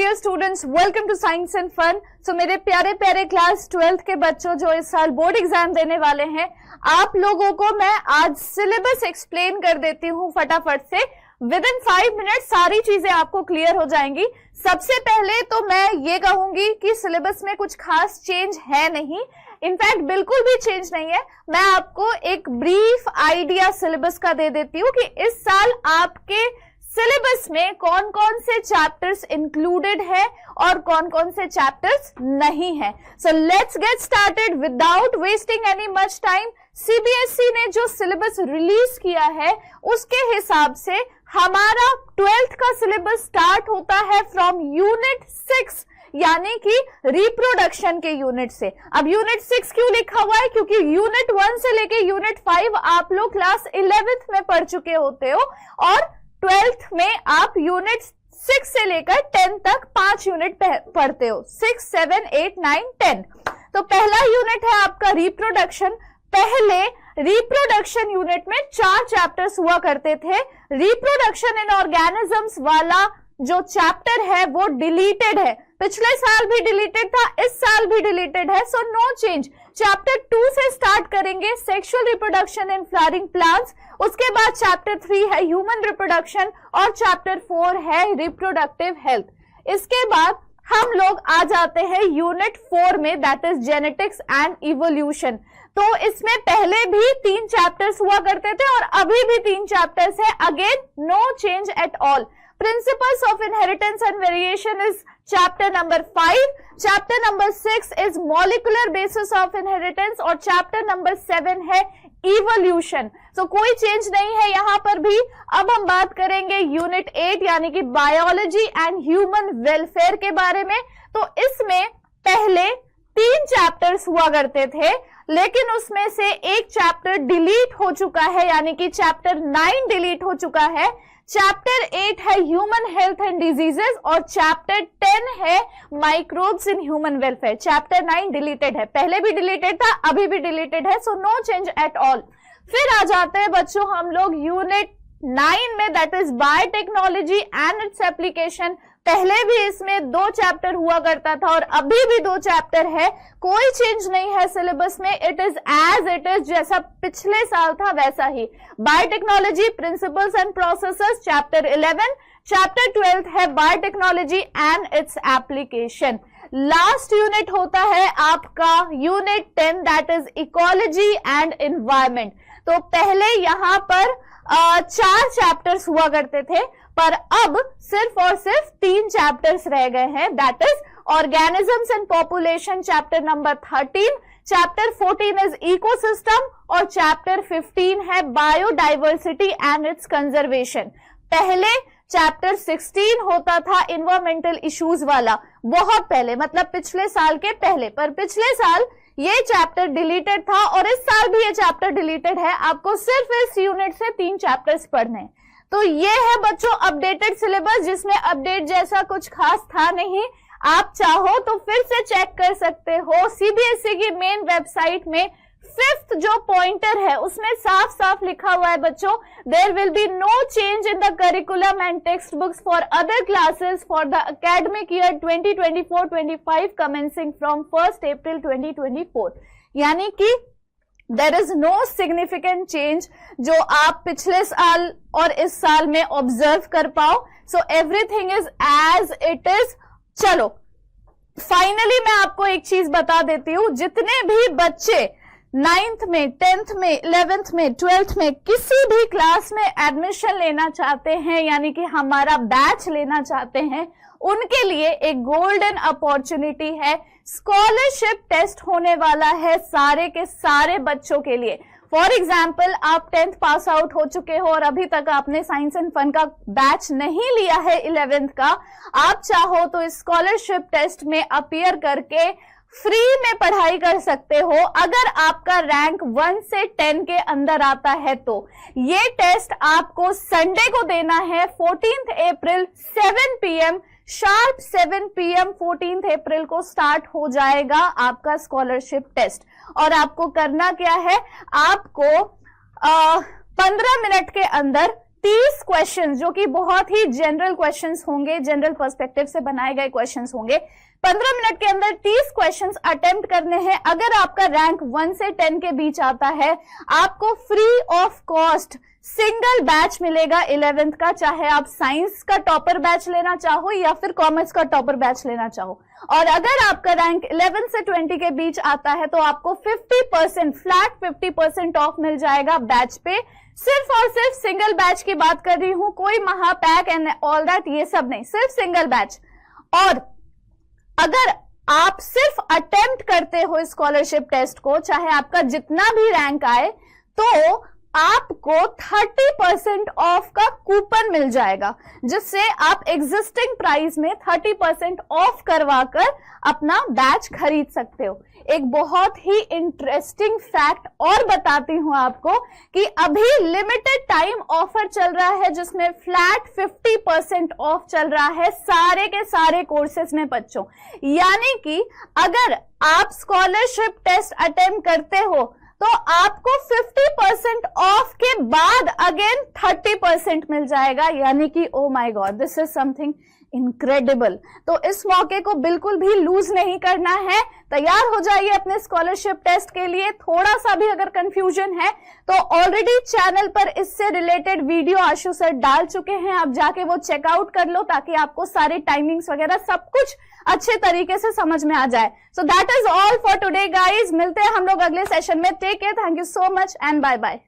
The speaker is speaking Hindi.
Dear students, welcome to science and fun. So मेरे प्यारे प्यारे क्लास 12th के बच्चों जो इस साल बोर्ड एग्जाम देने वाले हैं, आप लोगों को मैं आज सिलेबस एक्सप्लेन कर देती हूँ फटाफट से। विद इन 5 मिनट सारी चीजें आपको क्लियर हो जाएंगी। सबसे पहले तो मैं ये कहूंगी कि सिलेबस में कुछ खास चेंज है नहीं, इनफैक्ट बिल्कुल भी चेंज नहीं है। मैं आपको एक ब्रीफ आइडिया सिलेबस का दे देती हूँ कि इस साल आपके सिलेबस में कौन कौन से चैप्टर्स इंक्लूडेड है और कौन कौन से चैप्टर्स नहीं है। So let's get started without wasting any much time. CBSE ने जो सिलेबस रिलीज किया है उसके हिसाब से हमारा 12th का सिलेबस स्टार्ट होता है फ्रॉम यूनिट 6, यानी कि रिप्रोडक्शन के यूनिट से। अब यूनिट 6 क्यों लिखा हुआ है? क्योंकि यूनिट 1 से लेके यूनिट 5 आप लोग क्लास 11th में पढ़ चुके होते हो और 12th में आप यूनिट 6 से लेकर 10 तक 5 यूनिट पढ़ते हो, 6, 7, 8, 9, 10। तो पहला यूनिट है आपका रिप्रोडक्शन। पहले रिप्रोडक्शन यूनिट में 4 चैप्टर्स हुआ करते थे। रिप्रोडक्शन इन ऑर्गेनिजम्स वाला जो चैप्टर है वो डिलीटेड है। पिछले साल भी डिलीटेड था, इस साल भी डिलीटेड है, सो नो चेंज। चैप्टर 2 से स्टार्ट करेंगे, sexual reproduction in flowering plants. उसके बाद चैप्टर 3 है ह्यूमन रिप्रोडक्शन और चैप्टर 4 है रिप्रोडक्टिव हेल्थ। इसके बाद हम लोग आ जाते हैं यूनिट 4 में, that is genetics and evolution. तो इसमें पहले भी 3 चैप्टर्स हुआ करते थे और अभी भी 3 चैप्टर्स है। Again no change at all. Principles of inheritance and variation is chapter number 5. Chapter number 6 is molecular basis of inheritance और chapter number 7 है evolution. So कोई चेंज नहीं है यहाँ पर भी। अब हम बात करेंगे यूनिट 8 यानी कि बायोलॉजी एंड ह्यूमन वेलफेयर के बारे में। तो इसमें पहले 3 चैप्टर्स हुआ करते थे, लेकिन उसमें से एक चैप्टर डिलीट हो चुका है, यानी कि चैप्टर 9 डिलीट हो चुका है। चैप्टर 8 है ह्यूमन हेल्थ एंड डिजीजेस और चैप्टर 10 है microbes in human welfare. Chapter 9 deleted है, पहले भी डिलीटेड था, अभी भी डिलीटेड है, so no change at all. फिर आ जाते हैं बच्चों हम लोग यूनिट 9 में, that is biotechnology and its application. पहले भी इसमें 2 चैप्टर हुआ करता था और अभी भी 2 चैप्टर है। कोई चेंज नहीं है सिलेबस में, it is as it is, जैसा पिछले साल था वैसा ही। Biotechnology principles and processes chapter 11, chapter 12 है biotechnology and its application. Last unit होता है आपका unit 10, that is ecology and environment. तो पहले यहाँ पर 4 चैप्टर्स हुआ करते थे, पर अब सिर्फ और सिर्फ 3 चैप्टर्स रह गए हैं, that is organisms and population chapter number 13, chapter 14 is ecosystem और चैप्टर 15 है बायोडाइवर्सिटी एंड इट्स कंजर्वेशन। पहले चैप्टर 16 होता था इन्वायरमेंटल इश्यूज वाला, बहुत पहले, मतलब पिछले साल के पहले, पर पिछले साल ये चैप्टर डिलीटेड था और इस साल भी ये चैप्टर डिलीटेड है। आपको सिर्फ इस यूनिट से 3 चैप्टर्स पढ़ने हैं। तो ये है बच्चों अपडेटेड सिलेबस, जिसमें अपडेट जैसा कुछ खास था नहीं। आप चाहो तो फिर से चेक कर सकते हो सीबीएसई की मेन वेबसाइट में। 5th जो पॉइंटर है उसमें साफ साफ लिखा हुआ है बच्चों, there will be no change in the curriculum and text books for other classes for the academic year 2024-25 commencing from 1 April 2024। यानी कि there is no significant change जो आप पिछले साल और इस साल में ऑब्जर्व कर पाओ। So everything is as it is. चलो फाइनली मैं आपको एक चीज बता देती हूं, जितने भी बच्चे 9th में, 10th में, 11th में, 12th में किसी भी क्लास में एडमिशन लेना चाहते हैं, यानी कि हमारा बैच लेना चाहते हैं, उनके लिए एक गोल्डन अपॉर्चुनिटी है। स्कॉलरशिप टेस्ट होने वाला है सारे के सारे बच्चों के लिए। फॉर एग्जाम्पल, आप 10th पास आउट हो चुके हो और अभी तक आपने साइंस एंड फन का बैच नहीं लिया है 11th का, आप चाहो तो इस स्कॉलरशिप टेस्ट में अपीयर करके फ्री में पढ़ाई कर सकते हो, अगर आपका रैंक 1 से 10 के अंदर आता है तो। ये टेस्ट आपको संडे को देना है, 14th अप्रैल 7 PM, शार्प 7 PM 14th अप्रैल को स्टार्ट हो जाएगा आपका स्कॉलरशिप टेस्ट। और आपको करना क्या है, आपको 15 मिनट के अंदर 30 क्वेश्चंस जो कि बहुत ही जनरल क्वेश्चंस होंगे, जनरल पर्सपेक्टिव से बनाए गए क्वेश्चंस होंगे। 15 मिनट के अंदर 30 क्वेश्चंस अटेम्प्ट करने हैं। अगर आपका रैंक 1 से 10 के बीच आता है, आपको free of cost single batch मिलेगा 11th का, चाहे आप साइंस का टॉपर बैच लेना चाहो या फिर कॉमर्स का टॉपर बैच लेना चाहो। और अगर आपका रैंक 11 से 20 के बीच आता है तो आपको 50% फ्लैट 50% ऑफ मिल जाएगा बैच पे। सिर्फ और सिर्फ सिंगल बैच की बात कर रही हूं, कोई महापैक एंड ऑल दैट ये सब नहीं, सिर्फ सिंगल बैच। और अगर आप सिर्फ अटेम्प्ट करते हो स्कॉलरशिप टेस्ट को, चाहे आपका जितना भी रैंक आए, तो आपको 30% ऑफ का कूपन मिल जाएगा, जिससे आप एग्जिस्टिंग प्राइस में 30% ऑफ करवाकर अपना बैच खरीद सकते हो। एक बहुत ही इंटरेस्टिंग फैक्ट और बताती हूं आपको कि अभी लिमिटेड टाइम ऑफर चल रहा है, जिसमें फ्लैट 50% ऑफ चल रहा है सारे के सारे कोर्सेज में बच्चों। यानी कि अगर आप स्कॉलरशिप टेस्ट अटेम्प्ट करते हो तो आपको 50% ऑफ के बाद अगेन 30% मिल जाएगा। यानी कि oh my God, this is something incredible. तो इस मौके को बिल्कुल भी लूज नहीं करना है। तैयार हो जाइए अपने स्कॉलरशिप टेस्ट के लिए। थोड़ा सा भी अगर कंफ्यूजन है तो ऑलरेडी चैनल पर इससे रिलेटेड वीडियो आशु सर डाल चुके हैं, आप जाके वो चेकआउट कर लो ताकि आपको सारे टाइमिंग्स वगैरह सब कुछ अच्छे तरीके से समझ में आ जाए। So that is all for today guys. मिलते हैं हम लोग अगले सेशन में। Take care, thank you so much and bye bye.